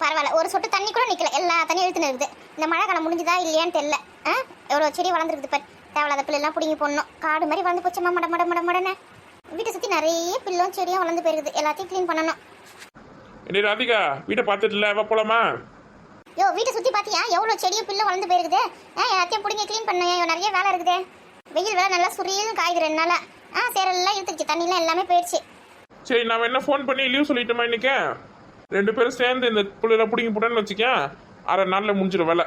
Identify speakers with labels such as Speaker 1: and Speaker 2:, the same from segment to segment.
Speaker 1: பரவாயில்ல, ஒரு சொட்டு தண்ணி கூட நிக்கல, எல்லா தண்ணியும் இழுத்துன்னு இருக்குது. இந்த மழை காலம் முடிஞ்சுதா இல்லையான்னு தெரியல. எவ்வளோ செடி வளர்ந்துருக்குது பாரு. தேவையில்லாத பிள்ளைலாம் பிடிங்கி போடணும். காடு மாதிரி வளர்ந்து போச்சுமா, மட மட மட மடனே. வீட்டை சுற்றி நிறைய பில்லும் செடியும் வளர்ந்து போயிருக்குது. எல்லாத்தையும் க்ளீன் பண்ணணும்.
Speaker 2: என்ன ராதிகா, வீட்டை பார்த்துட்டுல வா போலாமா?
Speaker 1: யோ, வீட்டை சுற்றி பார்த்தியா எவ்வளோ செடியும் பில்லும் வளர்ந்து போயிருக்குது. எல்லாத்தையும் பிடிங்கி க்ளீன் பண்ண நிறைய வேலை இருக்குது. வெயில் வேலை நல்லா சுரியும் காயுது 2 நாளா. சேரெல்லாம் இழுத்துச்சு, தண்ணிலாம் எல்லாமே போயிடுச்சு.
Speaker 2: சரி, நான் என்ன ஃபோன் பண்ணி லீவ் சொல்லிட்டோமா இன்னைக்கு? 2 பேரும் சேர்ந்து இந்த பிள்ளைல பிடிங்கி போட்டேன்னு வச்சுக்கேன், 1/2 நாளில் முடிஞ்சிடும் வேலை.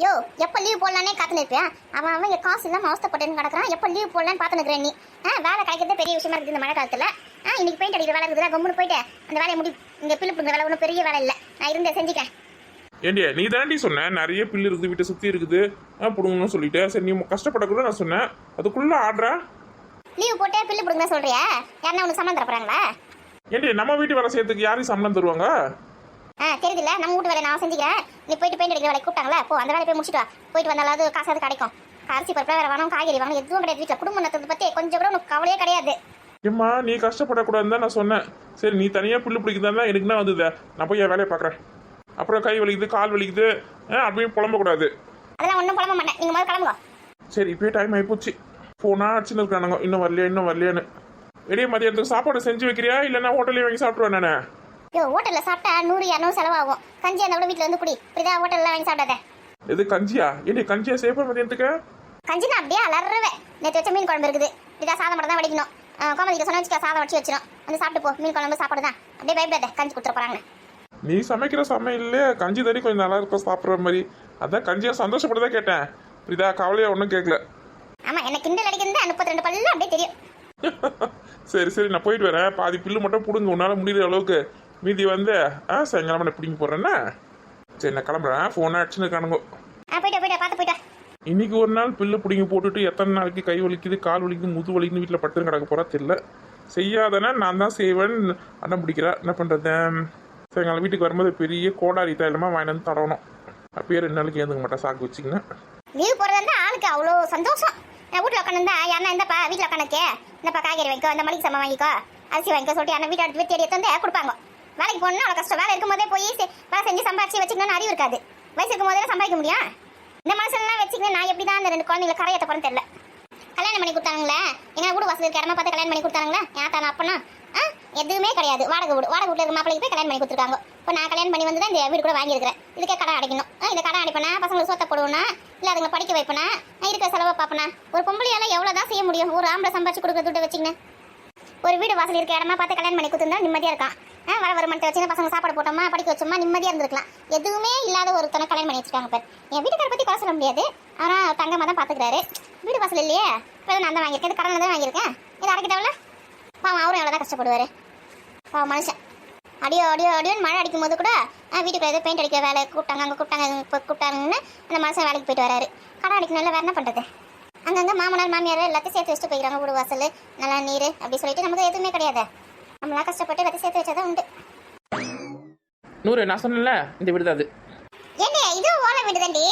Speaker 1: யோ, எப்போ லீவ் போடலானே காத்துன்னு இருப்பியா? அவன் இங்கே காசு இல்லாமல் அவஸ்தப்பட்டுன்னு கிடக்குறான். எப்போ லீவ் போடலான்னு பார்த்துன்னு நீ? வேலை கிடைக்கிறதே பெரிய விஷயமா இருக்குது இந்த மழை காலத்தில். இன்னைக்கு பெயிண்ட் அடிக்கிற வேலை இருக்குதுல, கம்முன்னு போயிட்டு அந்த வேலையை இந்த பில்லு பிடிக்கிற வேலை ஒன்றும் பெரிய வேலை இல்லை. நான் இருந்தேன் செஞ்சுக்கேன்.
Speaker 2: ஏண்டியா, நீ தாண்டி சொன்ன நிறைய பில்லு இருக்குது வீட்டை சுற்றி இருக்குது பிடுங்கன்னு சொல்லிட்டு. சரி, நீ கஷ்டப்படக்கூட நான் சொன்னேன், அதுக்குள்ளே ஆடுறா.
Speaker 1: லீவ் போட்டே பில்லு பிடுங்க சொல்றியா? யாருன்னா உனக்கு சம்பளம் தரப்போறாங்களா?
Speaker 2: ஏண்டி, நம்ம வீட்டு வேலை செய்யறதுக்கு யாரும் சம்பளம் தருவாங்க?
Speaker 1: தெரியுதுல்ல, நம்ம வீட்டு வேலை நான் செஞ்சுக்கிறேன். நீ போயிட்டு பெயிண்ட் அடிக்கிற வேலைக்கு கூப்பிட்டாங்களா, போ அந்த வேலையை போய் முடிச்சுட்டு வா. போயிட்டு வந்தாலாவது காசாவது கிடைக்கும். அரிசி பருப்பு வேற வாங்கணும், காய்கறி வாங்கணும், எதுவும் கிடையாது வீட்டில். குடும்பம் நடத்துறது பற்றி கொஞ்சம் கூட உனக்கு கவலையே கிடையாது.
Speaker 2: ஏம்மா, நீ கஷ்டப்படக்கூடாதுன்னு தான் நான் சொன்னேன். சரி, நீ தனியாக புல்லு பிடிக்குதான் எனக்கு தான் வந்தது. நான் போய் என் வேலையை பார்க்குறேன். அப்புறம் கை வலிக்குது, கால் வலிக்குது அப்படியே புலம்பக்கூடாது.
Speaker 1: அதெல்லாம் ஒன்றும் புலம்ப மாட்டேன், நீங்கள் முதல்ல கிளம்புங்க.
Speaker 2: சரி, இப்போயே டைம் ஆகிப்போச்சு. ஃபோனா அடிச்சுன்னு இருக்கானுங்க, இன்னும் வரலையான்னு. வெளியே மதியானத்துக்கு சாப்பாடு செஞ்சு வைக்கிறியா இல்லைன்னா ஹோட்டல்லே வாங்கி சாப்பிடுவேன் நான்?
Speaker 1: யோ, ஹோட்டலில் சாப்பிட்டா 100-200 செலவாகும். கஞ்சி அந்த கூட வீட்டில் வந்து குடி. இப்படிதான் ஹோட்டலில் வாங்கி சாப்பிடாத.
Speaker 2: எது கஞ்சியா? ஏண்டி கஞ்சியா சேப்பா மதியானத்துக்கு?
Speaker 1: கஞ்சினா அப்படியே அலறுவேன். நேற்று வச்ச மீன் குழம்பு இருக்குது. இப்படிதான் சாதம் மட்டும் தான் வடிக்கணும். கோமதிக்கு சொன்ன வச்சுக்கா, சாதம் வச்சு வச்சிடும். வந்து சாப்பிட்டு போ. மீன் குழம்பு சாப்பாடு தான். அப்படியே பயப்படாத, கஞ்சி கொடுத்துட போறாங்க.
Speaker 2: நீ சமைக்கிற சமையல்ல கஞ்சி தண்ணி கொஞ்சம் நல்லா இருக்கும் சாப்பிட்ற மாதிரி. அதான் கஞ்சியா சந்தோஷப்பட்டுதான் கேட்டேன். இப்படிதா கவலையா ஒன்றும் கேட்கல.
Speaker 1: ஆமா, எனக்கு கிண்டல் அடிக்கிறது 32 பல்லு அப்படியே தெரியும்.
Speaker 2: சரி, நான் போயிட்டு வரேன். பாதி பில்லு மட்டும் பிடுங்க உன்னால முடிகிற அளவுக்கு. மீதி வந்து சாயங்காலம் நான் பிடிங்கி போடுறேன்னா. சரி, நான் கிளம்புறேன். ஃபோனை அடிச்சுன்னு இருக்கானுங்க.
Speaker 1: போயிட்டா பார்த்து போயிட்டா.
Speaker 2: இன்னைக்கு ஒரு நாள் பில்லு பிடிங்கி போட்டுட்டு எத்தனை நாளைக்கு கை வலிக்குது, கால் வலிக்குது, முது வலிக்குன்னு வீட்டில் படுத்துன்னு கிடக்க போறா தெரியல. செய்யாதனா நான் தான் செய்வேன் அடம் பிடிக்கிறா. என்ன பண்ணுறது? சாயங்காலம் வீட்டுக்கு வரும்போது பெரிய கோடாரி தைலமாக வாங்கிட்டு வந்து தடவணும். அப்பயே 2 நாளைக்கு ஏந்துக்க மாட்டேன், சாக்கு வச்சிங்கன்னா.
Speaker 1: லீவ் போகிறதா ஆளுக்கு அவ்வளோ சந்தோஷம். வீட்டில் உட்காந்துருந்தா யாருன்னா இந்தப்பா வீட்டில் உட்காந்துக்கே, இந்தப்பா காய்கறி வாங்கிக்கோ, இந்த மளிகை சாமான் வாங்கிக்கோ, அரிசி வாங்கிக்கோ சொல்லிட்டு யாரும் வீட்டை எடுத்து தேடி எடுத்து கொடுப்பாங்க. வேலைக்கு போகணும்னா அவ்வளோ கஷ்டம். வேலை இருக்கும் போதே போய் வேலை செஞ்சு சம்பாதிச்சு வச்சுக்கணும்னு அறிவு இருக்காது. வயசு இருக்கும் போதே சம்பாதிக்க முடியும். இந்த மனுஷன்லாம் வச்சுக்கணும். நான் எப்படி தான் அந்த 2 குழந்தைங்களை கரையத்தை போறேன்னு தெரியல. கல்யாணம் பண்ணி கொடுத்தாங்களே, எங்க வீடு வசதி இருக்க இடமா பார்த்து கல்யாணம் பண்ணி கொடுத்தாங்களே. ஏன் அப்பனா எதுவுமே கிடையாது. வாடகை வீட்டில் இருக்க மாப்பிளைக்கு போய் கல்யாணம் பண்ணி கொடுத்துருக்காங்க. இப்போ நான் கல்யாணம் பண்ணி வந்து தான் இந்த வீடு கூட வாங்கியிருக்கிறேன். இதுக்கே கடன் அடைக்கணும். இந்த கடன் அடைப்பனா பசங்களுக்கு சோத்த போடுவோனா, இல்லை அதுங்களை படிக்க வைப்பனா, இருக்கிற செலவை பார்ப்பனா. ஒரு பொம்பளையால எவ்வளோதான் செய்ய முடியும்? ஒரு ஆம்பளை சம்பாதிச்சு கொடுக்குற துட்டை வச்சுக்கினேன். ஒரு வீடு வாசல் இருக்க இடமா பார்த்து கல்யாணம் பண்ணி கொடுத்துருந்தா நிம்மதியாக இருக்கான். வர வருமானத்தை வச்சு பசங்க சாப்பாடு போட்டோமா, படிக்க வச்சோமா, நிம்மதியாக இருந்திருக்கலாம். எதுவுமே இல்லாத ஒருத்தனை கல்யாணம் பண்ணி வச்சிருக்காங்க பேர். என் வீட்டுக்கார பற்றி குறை சொல்ல முடியாது. ஆனால் தங்கமாக தான் பார்த்துக்கிறாரு. வீடு வாசல் இல்லையே, இப்போ நான் தான் வாங்கியிருக்கேன். இது கடனை தான் வாங்கியிருக்கேன். இது அடைக்கிட்டவள பாவம், அவரும் எவ்வளோ தான் கஷ்டப்படுவார். பாவம் மனுஷன். அடியோன்னு மழை அடிக்கும் போது கூட வீட்டுக்குள்ள ஏதோ பெயிண்ட் அடிக்கிற வேலை கூப்பிட்டாங்க, அங்கே கூப்பிட்டாங்கன்னு அந்த மனுஷன் வேலைக்கு போயிட்டு வராரு. கடை அடிக்கணும்ல, வேறு என்ன பண்ணுறது? அங்கங்கே மாமனார் மாமியார் எல்லாத்தையும் சேர்த்து வச்சுட்டு போய்க்கிறாங்க. வீடு வாசல் நல்லா நீர் அப்படி சொல்லிட்டு நமக்கு எதுவுமே கிடையாது. நம்மளாம் கஷ்டப்பட்டு எல்லாத்தையும் சேர்த்து வச்சாதான் உண்டு.
Speaker 3: நூறு, நான் சொன்னேன்ல இந்த வீடு தான் அது.
Speaker 1: ஏண்டே, இது ஓலை வீடு தாண்டி.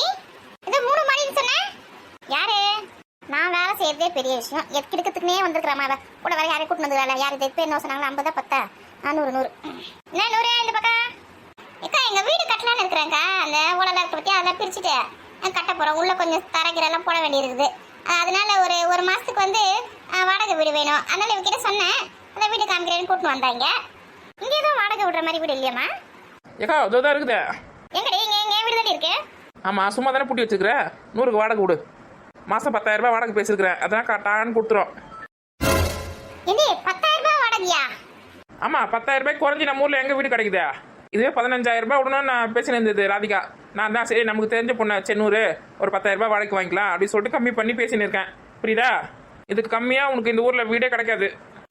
Speaker 1: இது 3 மாடின்னு சொன்னேன். யாரு? நான் வேலை செய்யறதே பெரிய விஷயம். எடுக்கிறதுக்குனே வந்திருக்கிறேன். அவ கூட வேற யாரையும் கூட்டு வந்து வேலை. யார் இது பேர் என்ன சொன்னாங்களா? 50 10 100 என்ன 100 இந்த பக்கம் ஏக்கா, எங்க வீடு கட்டலான்னு இருக்கிறேங்க்கா. அந்த ஓலைலாம் இருக்க பற்றி அதெல்லாம் பிரிச்சுட்டு கட்ட போகிறோம். உள்ள கொஞ்சம் தரகிரெல்லாம் போட வேண்டியிருக்குது. அதனால ஒரு மாதத்துக்கு வந்து வாடகை வீடு வேணும். அதனால இவங்கிட்ட சொன்னேன், அந்த வீடு காமிக்கிறேன்னு கூட்டின்னு வந்தாங்க. இங்கே எதுவும் வாடகை விடுற மாதிரி வீடு இல்லையாம்மா?
Speaker 3: ஏக்கா அதோ தான் இருக்குது.
Speaker 1: எங்கடி? இங்கே வீடு தானே இருக்கு.
Speaker 3: ஆமாம், சும்மா தானே பூட்டி வச்சுக்கிறேன். 100க்கு வாடகை விடு. மாதம் 10,000 ரூபாய் வாடகை பேசியிருக்கிறேன். அதெல்லாம் கரெக்டானு கொடுத்துரும்.
Speaker 1: இது 10,000 ரூபாய் வாடகையா?
Speaker 3: ஆமாம், 10,000 ரூபாய் குறைஞ்சி நம்ம ஊரில் எங்கே வீடு கிடைக்குதா? இதுவே 15,000 ரூபாய் விடணும்னு நான் பேசினு இருந்தது ராதிகா. நான் தான் சரி நமக்கு தெரிஞ்ச பொண்ணு சென்னூர், ஒரு 10,000 ரூபாய் வாடகை வாங்கிக்கலாம் அப்படின்னு சொல்லிட்டு கம்மி பண்ணி பேசின்னு இருக்கேன். புரியுதா? இதுக்கு கம்மியாக உனக்கு இந்த ஊரில் வீடே கிடைக்காது.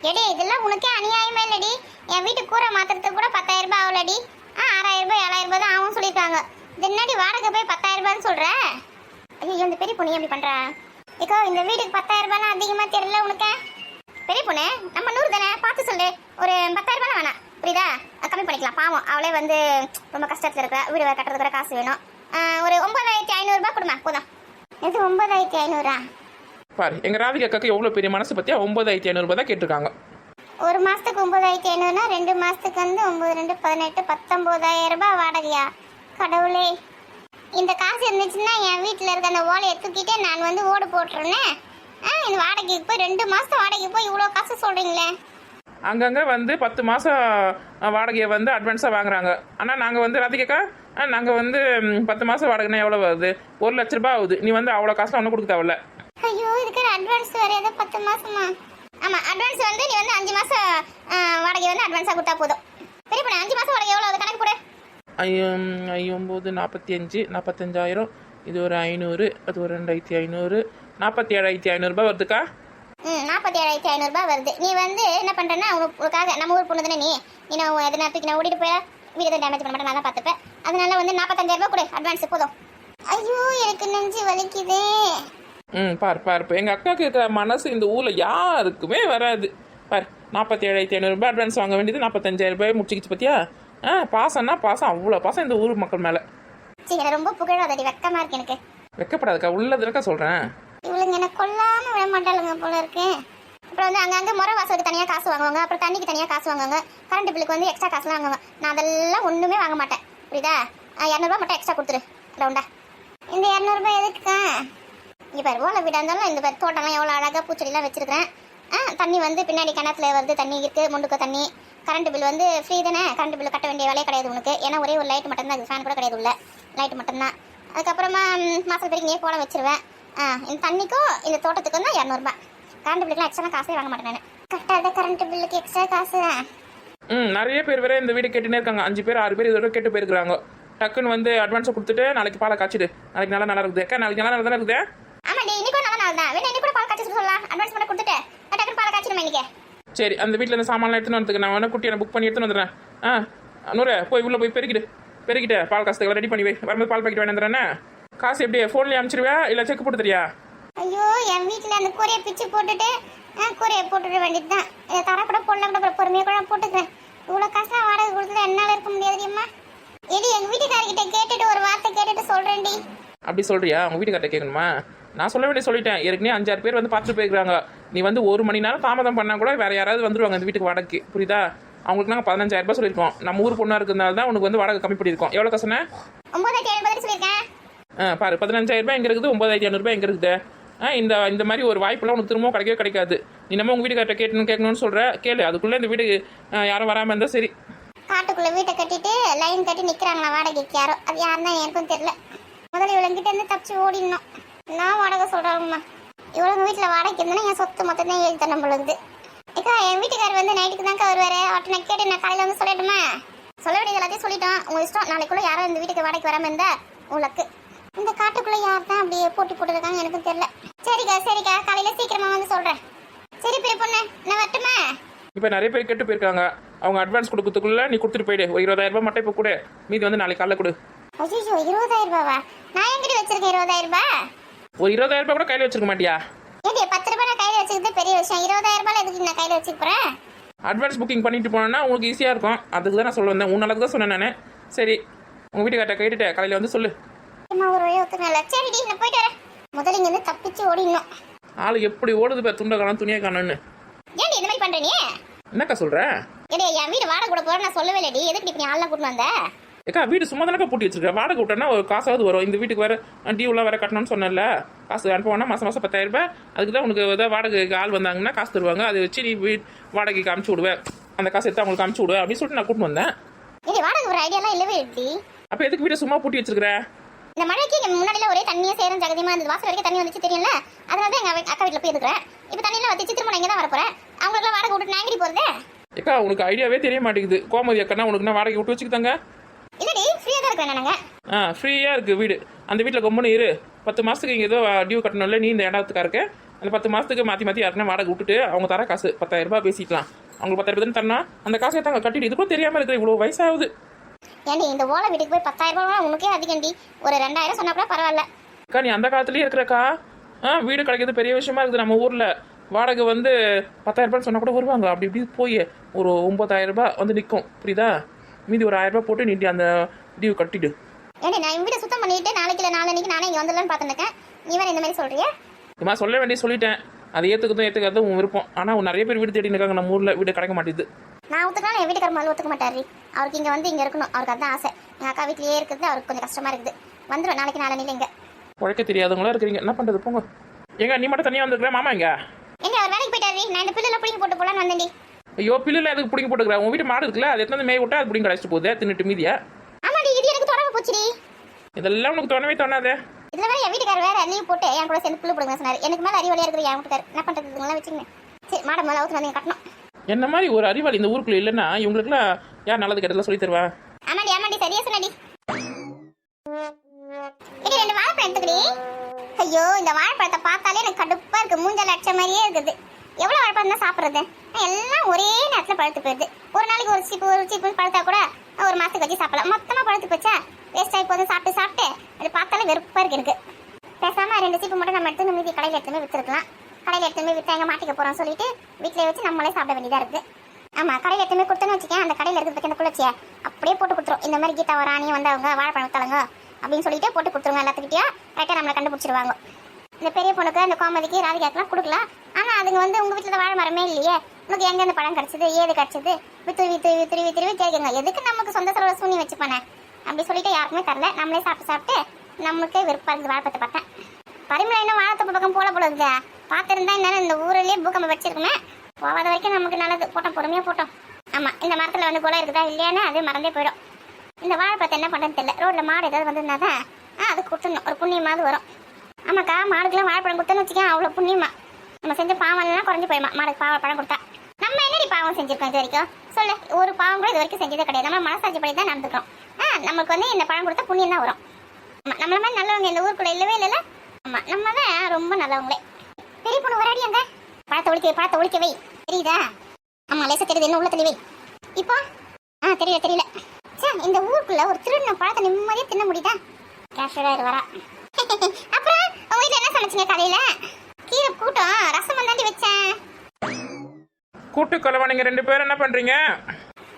Speaker 1: எடி, இதெல்லாம் உனக்கே அநியாயமே இல்லடி. என் வீட்டு கூரை மாத்திரத்துக்கு கூட 10,000 ரூபாய் ஆகலடி. 6,000 ரூபாய் 7,000 ரூபாய் தான் ஆகும் சொல்லியிருக்காங்க. இது என்னடி வாடகை போய் 10,000 ரூபாய்ன்னு சொல்ற? ஐயோ, இந்த பெரிய பொண்ணு எப்படி பண்றா? ஏக்கா, இந்த வீட்டுக்கு 10,000 ரூபாய்லாம் அதிகமா தெரியல உனக்கு? பெரிய பொண்ணு, நம்ம 100 தானே, பார்த்து சொல்லு. ஒரு 10,000 ரூபாய் வேணாம், புரியுதா? கம்மி பண்ணிக்கலாம். பாவம், அவளே வந்து ரொம்ப கஷ்டத்தில் இருக்கிற. வீடு கட்டுறதுக்கு கூட காசு வேணும். ஒரு 9,500 ரூபாய் கொடுமா, போதும். எது 9,500?
Speaker 3: பாரு, எங்கள் ராதிகாக்கு எவ்வளோ பெரிய மனசு பற்றியா? 9,500 ரூபாய் தான் கேட்டிருக்காங்க.
Speaker 1: ஒரு மாசத்துக்கு 9,500னா 2 மாசத்துக்கு வந்து 9 2 18 19,000 ரூபாய் வாடகையா? கடவுளே, இந்த காசு இருந்துச்சுன்னா என் வீட்டில் இருக்க அந்த ஓலையை தூக்கிட்டே நான் வந்து ஓடு போட்டுருனேன். இந்த வாடகைக்கு போய் 2 மாசம் வாடகைக்கு போய் இவ்வளோ காசு சொல்றீங்களே.
Speaker 3: அங்கங்கே வந்து 10 மாதம் வாடகையை வந்து அட்வான்ஸாக வாங்குறாங்க. ஆனால் நாங்கள் வந்து ராதிகாக்கா நாங்கள் வந்து 10 மாதம் வாடகைனா எவ்வளோ வருது? 1,00,000 ரூபாய் ஆகுது. நீ வந்து அவ்வளோ காசுலாம் ஒன்றும் கொடுக்க தேவையில்ல.
Speaker 1: ஐயோ, இதுக்கு அட்வான்ஸ் வேற ஏதோ 10 மாசமா? ஆமா, அட்வான்ஸ் வந்து நீ வந்து 5 மாசம் வாடகை வந்து அட்வான்ஸா கொடுத்தா போதும். பெரிய பண்ண 5 மாசம் வாடகை எவ்வளோ அது கணக்கு போடு.
Speaker 3: 9 45 45,000, இது ஒரு 500, அது ஒரு 2,500, 47,500 ரூபாய் வருதுக்கா.
Speaker 1: 47,500 ரூபாய் வருது. நீ வந்து என்ன பண்றேன்னா உனக்காக நம்ம ஊர் பொண்ணு தானே நீ நான் எதனா தூக்கி நான் ஓடிட்டு போய் வீடு எதுவும் டேமேஜ் பண்ண மாட்டேன், நான் தான் பார்த்துப்பேன். அதனால வந்து 45,000 ரூபாய் கொடு அட்வான்ஸ் போதும். ஐயோ, எனக்கு நெஞ்சு வலிக்குதே.
Speaker 3: பார் எங்கள் அக்காவுக்கு இருக்கிற மனசு இந்த ஊரில் யாருக்குமே வராது. பார், 47,500 ரூபாய் அட்வான்ஸ் வாங்க வேண்டியது 45,000 ரூபாய் முடிச்சிக்கிச்சு பார்த்தியா? பாசம்னா பாசம், அவ்வளோ பாசம் இந்த ஊர் மக்கள் மேலே.
Speaker 1: சரி, ரொம்ப புகழாதடி, வெக்கமா இருக்கு எனக்கு.
Speaker 3: வெக்கப்படாதுக்கா, உள்ளதுக்கா சொல்கிறேன்.
Speaker 1: இவளுங்க என்ன கொல்லாம விட மாட்டாளுங்க போல இருக்கு. அப்புறம் வந்து அங்கங்கே முறை வாசலுக்கு தனியாக காசு வாங்குவாங்க, அப்புறம் தண்ணிக்கு தனியாக காசு வாங்குவாங்க, கரண்ட் பில்லுக்கு வந்து எக்ஸ்ட்ரா காசுலாம் வாங்குவாங்க. நான் அதெல்லாம் ஒன்றுமே வாங்க மாட்டேன், புரியுதா? 200 ரூபாய் மட்டும் எக்ஸ்ட்ரா கொடுத்துரு ரவுண்டா. இந்த 200 ரூபாய் எதுக்குக்கா? இங்கே பாரு, ஓலை வீடாக இருந்தாலும் இந்த பாரு தோட்டம்லாம் எவ்வளோ அழகாக பூச்செடிலாம் வச்சிருக்கிறேன். தண்ணி வந்து பின்னாடி கிணத்துல வருது, தண்ணி இருக்குது, முண்டுக்க தண்ணி. கரண்ட் பில் வந்து ஃப்ரீ தானே, கரண்ட் பில் கட்ட வேண்டிய வேலையே கிடையாது உனக்கு. ஏன்னா ஒரே ஒரு லைட் மட்டும்தான், இது ஃபேன் கூட கிடையாது, உள்ள லைட் மட்டும்தான். அதுக்கப்புறமா மாதத்துக்கு பிறகு நீ கோலம் வச்சிருவேன். இந்த தண்ணிக்கும் இந்த தோட்டத்துக்கும் தான் 200 ரூபாய். கரண்ட் பில்லுக்குலாம் எக்ஸ்ட்ரா காசே வாங்க மாட்டேன் நான். கட்டாத கரண்ட் பில்லுக்கு எக்ஸ்ட்ரா காசு.
Speaker 3: நிறைய பேர் வேற இந்த வீடு கேட்டுனே இருக்காங்க. 5 பேர் 6 பேர் இதோட கேட்டு போயிருக்காங்க. டக்குன்னு வந்து அட்வான்ஸை கொடுத்துட்டு நாளைக்கு பாலை காய்ச்சிடு, நாளைக்கு நல்லா இருக்குது அக்கா, நாளைக்கு நல்லா தானே இருக்குது.
Speaker 1: ஆமாடி, இன்னைக்கு நல்ல நாள் தான். வேணா இன்னைக்கு கூட பால் காய்ச்சி சொல்லலாம், அட்வான்ஸ் பண்ண கொடுத்துட்டு டக்குன்னு பாலை காய்ச்சிடுமா இன்னைக்கு.
Speaker 3: சரி, அந்த வீட்டில் இந்த சாமான்லாம் எடுத்துன்னு வரதுக்கு நான் வேணா குட்டியை புக் பண்ணி எடுத்துன்னு வந்துடுறேன். நூறு போய் உள்ளே போய் பெருக்கிட்டு பால் காசுக்கு ரெடி பண்ணி வை. வரும்போது பால் பாக்கெட் வேணுன்றேன்னு. காசு எப்படி ஃபோன்லேயே அனுப்பிச்சிருவியா இல்லை செக் போட்டு தெரியா?
Speaker 1: ஐயோ, என் வீட்டில் அந்த கூரையை பிச்சு போட்டுட்டு கூரையை போட்டுட வேண்டியது தான். இதை தர கூட போடலாம் கூட பொறுமையாக கூட போட்டுக்கிறேன். இவ்வளோ காசுலாம் வாடகை கொடுத்துட்டு என்னால் இருக்க முடியாது அம்மா. எடி, எங்கள் வீட்டுக்காரர்கிட்ட கேட்டுட்டு ஒரு வார்த்தை கேட்டுட்டு சொல்கிறேன்டி.
Speaker 3: அப்படி சொல்றியா? உங்கள் வீட்டுக்கார்ட்ட கேட்கணுமா? நான் சொல்ல வேண்டிய சொல்லிட்டேன். ஏற்கனவே 5-6 பேர் வந்து பார்த்துட்டு போயிருக்காங்க. நீ வந்து 1 மணி நேரம் தாமதம் பண்ணால் கூட வேறு யாராவது வந்துருவாங்க இந்த வீட்டுக்கு வாடகைக்கு, புரியுதா? அவங்களுக்கு நாங்கள் 15,000 ரூபாய் சொல்லியிருக்கோம். நம்ம ஊர் பொண்ணாக இருக்கிறதுனால தான் உனக்கு வந்து வாடகை கம்மி பண்ணியிருக்கோம். எவ்வளோ காசுண்ணே?
Speaker 1: 9,500 சொல்லியிருக்கேன்.
Speaker 3: பாரு, 15,000 ரூபாய் எங்கே இருக்குது, 9,500 ரூபாய் எங்கே இருக்குது? இந்த மாதிரி ஒரு வாய்ப்பெல்லாம் உனக்கு திரும்பவும் கிடைக்கவே கிடைக்காது. நீ நம்ம உங்கள் வீட்டுக்கார்ட்ட கேட்கணும்னு சொல்கிற, கேளு. அதுக்குள்ளே இந்த வீடு யாரும் வராமல் இருந்தால் சரி.
Speaker 1: காட்டுக்குள்ளே வீட்டை கட்டிட்டு லைன் கட்டி நிற்கிறாங்களா வாடகைக்கு யாரோ? அது யாருன்னா எனக்கும் தெரியல. முதல்ல இவளங்கிட்ட இருந்து தப்பிச்சு ஓடிடணும். நான் வாடகை சொல்கிறாங்கம்மா. இவளுங்க வீட்டில் வாடகைக்கு இருந்தேன்னா என் சொத்து மொத்தத்தையும் எழுதி தர நம்மளுக்கு. ஏக்கா, என் வீட்டுக்காரர் வந்து நைட்டுக்கு தான்க்கா வருவார். அவர்கிட்ட நான் கேட்டு நான் காலையில் வந்து சொல்லிட்டுமா? சொல்ல வேண்டியது எல்லாத்தையும் சொல்லிட்டோம். உங்கள் இஷ்டம். நாளைக்குள்ளே யாரும் இந்த வீட்டுக்கு வாடகைக்கு வராமல் இருந்தால் உங்களுக்கு. இந்த காட்டுக்குள்ளே யார் தான் அப்படியே போட்டி போட்டுருக்காங்க எனக்கும் தெரியல. சரிக்கா, காலையில் சீக்கிரமாக வந்து சொல்கிறேன். சரி பெரிய பொண்ணு, நான் வரட்டுமா?
Speaker 3: இப்போ நிறைய பேர் கேட்டு போயிருக்காங்க. அவங்க அட்வான்ஸ் கொடுக்கறதுக்குள்ள நீ கொடுத்துட்டு போயிடு. ஒரு 20,000 ரூபாய் மட்டும் இப்போ கொடு, மீதி வந்து நாளைக்கு காலைல கொடு.
Speaker 1: ஐயோ, 20,000 ரூபாவா? நான் எங்கிட்ட வச்சிருக்கேன் 20,000 ரூபாய்?
Speaker 3: ஒரு 20,000 ரூபாய் கூட கையில் வச்சிருக்க மாட்டியா?
Speaker 1: ஏடி, 10 ரூபாய் நான் கையில் வச்சுக்கிறது பெரிய விஷயம். 20,000 ரூபாய் எதுக்கு நான் கையில் வச்சுக்க போகிறேன்?
Speaker 3: அட்வான்ஸ் புக்கிங் பண்ணிட்டு போனோன்னா உங்களுக்கு ஈஸியாக இருக்கும். அதுக்கு தான் நான் சொல்ல வந்தேன். உன் நல்லது தான் சொன்னேன் நான். சரி, உங்கள் வீட்டுக்கார்ட்ட கேட்டுட்டு காலையில் வந்து சொல்லு.
Speaker 1: அம்மா, ஒரு வழி ஒத்துக்கல. சரிடி, நான் போயிட்டு வரேன். முதல்ல இங்கேருந்து தப்பிச்சு ஓடிடணும்.
Speaker 3: ஆள் எப்படி ஓடுது பேர், துண்டை காணும் துணியை காணும்னு.
Speaker 1: ஏன்டி இந்த மாதிரி பண்ணுற நீ?
Speaker 3: என்னக்கா சொல்கிறேன்?
Speaker 1: ஏடி, என் வீடு வாடகை கூட போகிறேன் நான் சொல்லவே இல்லடி. எதுக்கு இப்படி ஆள்லாம் கூட்டு வந்த?
Speaker 3: ஏக்கா, வீடு சும்மா தானக்கா பூட்டி வச்சிருக்கேன். வாடகை விட்டோன்னா ஒரு காசாவது வரும். இந்த வீட்டுக்கு வேறு டியூலாம் வேறு கட்டணும்னு சொன்னேன்ல. காசு அனுப்புவோன்னா மாதம் 10,000 ரூபாய். அதுக்கு தான் உனக்கு ஏதாவது வாடகைக்கு ஆள் வந்தாங்கன்னா காசு தருவாங்க. அதை வச்சு நீ வாடகைக்கு அனுப்பிச்சி விடுவேன். அந்த காசு எடுத்து அவங்களுக்கு அனுப்பிச்சி விடுவேன் அப்படின்னு சொல்லிட்டு நான் கூட்டு வந்தேன்.
Speaker 1: ஏடி, வாடகை ஒரு ஐடியாலாம் இல்லவே இல்லடி.
Speaker 3: அப்போ எதுக்கு வீட்டை சும்மா பூட்டி வச்சிருக்கிறேன்?
Speaker 1: இந்த மழைக்கு இங்கே முன்னாடியில் ஒரே தண்ணியாக சேரும் ஜகதியமாக இருந்தது. வாசல் வரைக்கும் தண்ணி வந்துச்சு தெரியும்ல. அதனால தான் எங்கள் அக்கா வீட்டில் போய் இருக்கிறேன். இப்போ தண்ணியெல்லாம் வச்சு திரும்ப நான் இங்கே தான் வரப்போகிறேன். அவங்களுக்குலாம் வாடகை விட்டு நான் எங்கடி போகிறது?
Speaker 3: ஏக்கா, உனக்கு ஐடியாவே தெரிய மாட்டேங்குது. கோமதி அக்கா உனக்கு வாடகை விட்டு வச்சுக்கிட்டாங்க.
Speaker 1: இல்லடி, ஃப்ரீயாக தான் இருக்கிறேன் நாங்கள்.
Speaker 3: ஃப்ரீயாக இருக்குது வீடு. அந்த வீட்டில் கம்முன்னு இரு. 10 மாதத்துக்கு இங்கே ஏதோ டியூ கட்டணும்ல, நீ இந்த இடத்துக்கா இருக்க. அந்த 10 மாதத்துக்கு மாற்றி யாருன்னா வாடகை விட்டுட்டு அவங்க தர காசு 10,000 ரூபாய் பேசிக்கலாம். அவங்களுக்கு 10,000 ரூபாய் தரணும். அந்த காசை தாங்க கட்டிட்டு இதுக்கும் தெரியாமல் இருக்கிற இவ்வளோ வயசாகுது.
Speaker 1: ஏன்டி, இந்த ஓலை வீட்டுக்கு போய் 10,000 ரூபாய் உனக்கே அதிகண்டி. ஒரு 2,000 சொன்னா கூட பரவாயில்ல.
Speaker 3: அக்கா, நீ அந்த காலத்துலேயே இருக்கிறக்கா. வீடு கிடைக்கிறது பெரிய விஷயமா இருக்குது நம்ம ஊரில். வாடகை வந்து 10,000 ரூபான்னு சொன்னால் கூட வருவாங்க. அப்படி இப்படி போய் ஒரு 9,000 ரூபாய் வந்து நிற்கும், புரியுதா? மீதி ஒரு 1000 ரூபாய் போட்டு நீ அந்த டியூ கட்டிடு.
Speaker 1: ஏன்டி, நான் என் வீட்டை சுத்தம் பண்ணிட்டு நாளைக்கு இல்லை நாளைக்கு நானே இங்கே வந்துடலான்னு பார்த்துருக்கேன். நீ வேறு இந்த மாதிரி சொல்கிறியா?
Speaker 3: இம்மா சொல்ல வேண்டிய சொல்லிட்டேன். அதை ஏற்றுக்கிறதும் ஏற்றுக்காதும் உன் விருப்பம். ஆனால் நிறைய பேர் வீடு தேடி இருக்காங்க, நம்ம ஊரில் வீடு கிடைக்க மாட்டேது.
Speaker 1: நான் ஒத்துக்கலாம், என் வீட்டுக்கார முதல்ல ஒத்துக்க மாட்டாரு. அவருக்கு இங்கே வந்து இங்கே இருக்கணும், அவருக்கு அதுதான் ஆசை. எங்கள் அக்கா வீட்லேயே இருக்குது, அவருக்கு கொஞ்சம் கஷ்டமாக இருக்குது. வந்துடும் நாளைக்கு நாளை இங்கே.
Speaker 3: உழைக்க தெரியாதவங்களா இருக்கிறீங்க, என்ன பண்ணுறது போங்க. எங்க நீ மட்டும் தனியாக வந்துருக்கிற, மாமா எங்க?
Speaker 1: எங்க அவர் வேலைக்கு போயிட்டாரு. நான் இந்த பிள்ளைல பிடிங்கி போட்டு போலான்னு வந்தேன்டி.
Speaker 3: ஐயோ, பில்லுல எதுக்கு பிடிங்கி போட்டுக்கிற? உன் வீட்டு மாடு இருக்குல்ல, அது எத்தனை மேய் விட்டா அது பிடிங்கி கழிச்சிட்டு போகுது தின்னுட்டு மீதியா.
Speaker 1: ஆமாடி, இது எனக்கு தொடர்பு போச்சுடி.
Speaker 3: இதெல்லாம் உனக்கு தோணவே தோணாதே.
Speaker 1: இதுல வேற என் வீட்டுக்காரர் வேற லீவ் போட்டு என் கூட சேர்ந்து புல்லு போடுங்க சொன்னாரு. எனக்கு மேல அறிவாளியா இருக்கிற என் வீட்டுக்காரர் என்ன பண்றது, இதுங்களாம் வச்சுங்க. சரி, மாடம் மேல ஊத்து வந்து கட்டணும்.
Speaker 3: என்ன மாதிரி ஒரு அறிவாளி இந்த ஊருக்குள்ள இல்லைன்னா இவங்களுக்குலாம் யார் நல்லது கெட்டதெல்லாம் சொல்லி தருவா?
Speaker 1: ஆமாடி ஆமாடி, சரியா சொன்னடி. இது 2 வாழைப்பழம் எடுத்துக்கடி. ஐயோ, இந்த வாழைப்பழத்தை பார்த்தாலே எனக்கு கடுப்பா இருக்கு. மூஞ்சல் அடிச்ச மாதிரியே இருக்குது. எவ்வளவு வாழைப்பழம் தான் சாப்பிடுறது? எல்லாம் ஒரே நேரத்துல பழுத்து போயிடுது. ஒரு நாளைக்கு ஒரு சீப்பு பழுத்தா கூட ஒரு மாசத்துக்கு வச்சு சாப்பிடலாம். மொத்தமா பழுத்து போச்சா வேஸ்ட் ஆகி போதும். சாப்பிட்டு சாப்பிட்டு அது பார்த்தாலே வெறுப்பா இருக்கு எனக்கு. பேசாம 2 சீப்பு மட்டும் நம்ம எடுத்து மீதி கடையில் எடுத்துமே வித்துருக்கலாம். கடையில் எடுத்துமே வித்தா எங்க மாட்டிக்க போறோம் சொல்லிட்டு வீட்டிலே வச்சு நம்மளே சாப்பிட வேண்டியதா இருக்கு. ஆமா, கடையில் எடுத்துமே கொடுத்தோன்னு வச்சுக்கேன், அந்த கடையில் இருக்கிறதுக்கு அந்த குளிர்ச்சியை அப்படியே போட்டு கொடுத்துரும். இந்த மாதிரி கீதா ராணியும் வந்தவங்க வாழைப்பழம் வித்தாளுங்க அப்படின்னு சொல்லிட்டு போட்டு கொடுத்துருங்க. எல்லாத்துக்கிட்டே கரெக்டாக நம்மளை கண்டுபிடிச்சிருவாங்க. இந்த பெரிய பொண்ணுக்கு அந்த கோமதிக்கு ராதிகாக்கெல்லாம் கொடுக்கலாம். ஆனால் அதுங்க வந்து உங்கள் வீட்டில் வாழை மரமே இல்லையே, உனக்கு எங்கே இந்த பழம் கிடச்சிது, ஏது கிடச்சிது, திருவி கேட்குங்க. எதுக்கு நமக்கு சொந்த செலவு சூனி வச்சுப்பானே அப்படி சொல்லிட்டு யாருக்குமே தரல. நம்மளே சாப்பிட்டு நம்மளுக்கே விருப்பம் இருக்குது வாழைப்பத்தை பார்த்தேன். பரிமளம் இன்னும் வாழைத்தப்பு பக்கம் போல இருக்குது. பார்த்துருந்தா என்னன்னு இந்த ஊரிலேயே பூக்கம்பை வச்சிருக்குமே. போகாத வரைக்கும் நமக்கு நல்லது. போட்டோம், பொறுமையாக போட்டோம். ஆமாம், இந்த மரத்தில் வந்து போல இருக்குதா இல்லையானு அது மறந்தே போயிடும். இந்த வாழைப்பழத்தை என்ன பண்ணுறதுன்னு தெரியல. ரோட்டில் மாடு ஏதாவது வந்திருந்தா தான் அது கொடுத்துடணும், ஒரு புண்ணியமாவது வரும். ஆமாக்கா, மாடுக்கெல்லாம் வாழைப்பழம் கொடுத்தோன்னு வச்சுக்கேன், அவ்வளோ புண்ணியமா. நம்ம செஞ்ச பாவம்லாம் குறைஞ்சி போயிடுமா மாடுக்கு பழம் கொடுத்தா. நம்ம என்னடி பாவம் செஞ்சுருக்கோம் இது வரைக்கும் சொல்லு? ஒரு பாவம் கூட இது வரைக்கும் செஞ்சதே கிடையாது. நம்ம மனசாட்சி படி தான் நடந்துக்கிறோம். நமக்கு வந்து இந்த பழம் கொடுத்தா புண்ணியம் தான் வரும். ஆமாம், நம்மள மாதிரி நல்லவங்க இந்த ஊருக்குள்ள இல்லவே இல்லைல்ல. ஆமாம், நம்ம தான் ரொம்ப நல்லவங்களே. பெரிய பொண்ணு வராடி அங்க பழத்தை ஒழிக்க வை, தெரியுதா? ஆமாம், லேசா தெரியுது, என்ன உள்ள தெளிவை இப்போ? தெரியல. சார், இந்த ஊருக்குள்ள ஒரு திருடின பழத்தை நிம்மதியாக தின்ன முடியுதா? கேஷராக வரா. அப்புறம் உங்க வீட்டில் என்ன சமைச்சிங்க காலையில? கீரை கூட்டம் ரசம் தாண்டி வச்சேன்.
Speaker 3: கூட்டு கலவானிங்க 2 பேரும் என்ன பண்றீங்க?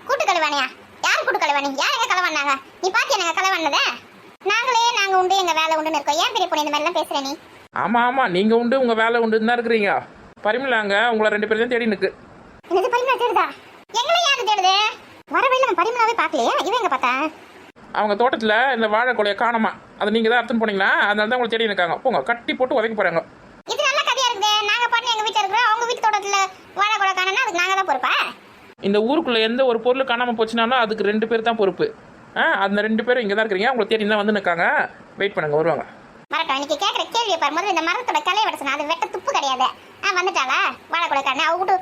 Speaker 1: கூட்டு கலவானியா? யார் கூட்டு கலவானி? யார் எங்க கலவானாங்க? நீ பாத்தியா நாங்க கலவானதே? நாங்க உண்டு எங்க வேலை உண்டுன்னு இருக்கோம். ஏன் பெரிய பொண்ணு இந்த மாதிரிலாம் பேசுற நீ?
Speaker 3: ஆமா, நீங்க உண்டு உங்க வேலை உண்டுன்னு தான் இருக்கிறீங்க. பரிமளாங்க உங்களை 2 பேரும் தான் தேடி நிற்கு.
Speaker 1: என்னது பரிமளா தேடுதா? எங்களை யாரு தேடுது? வரவேல நம்ம பரிமளாவே பார்க்கலையா? இவன் எங்க பார்த்தா?
Speaker 3: அவங்க தோட்டத்தில் இந்த வாழை கொலையை காணமா, அதை நீங்கள் தான் அர்த்தம் போனீங்களா? அதனால தான் உங்களை தேடி இருக்காங்க. போங்க, கட்டி போட்டு உதைக்க போகிறாங்க.
Speaker 1: இது நல்ல கதையா இருக்குது. நாங்கள் பாட்டு எங்கள் வீட்டில் இருக்கிறோம், அவங்க வீட்டு தோட்டத்தில் வாழை கொலை காணனா அதுக்கு நாங்கள் தான் பொறுப்பா?
Speaker 3: இந்த ஊருக்குள்ளே எந்த ஒரு பொருள் காணாமல் போச்சுனாலும் அதுக்கு 2 பேர் தான் பொறுப்பு. அந்த 2 பேரும் இங்கே தான் இருக்கிறீங்க. உங்களை தேடி தான் வந்து நிற்காங்க. வெயிட் பண்ணுங்க, வருவாங்க.
Speaker 1: மரட்டும், இன்னைக்கு கேட்குற கேள்வியை பாரு. முதல்ல இந்த மரத்தோட கிளைய வெட்டணும், அது வெட்ட துப்பு கிடையாது. வந்துட்டாளா வாழை கொலை காணா? அவங்க வீட்டு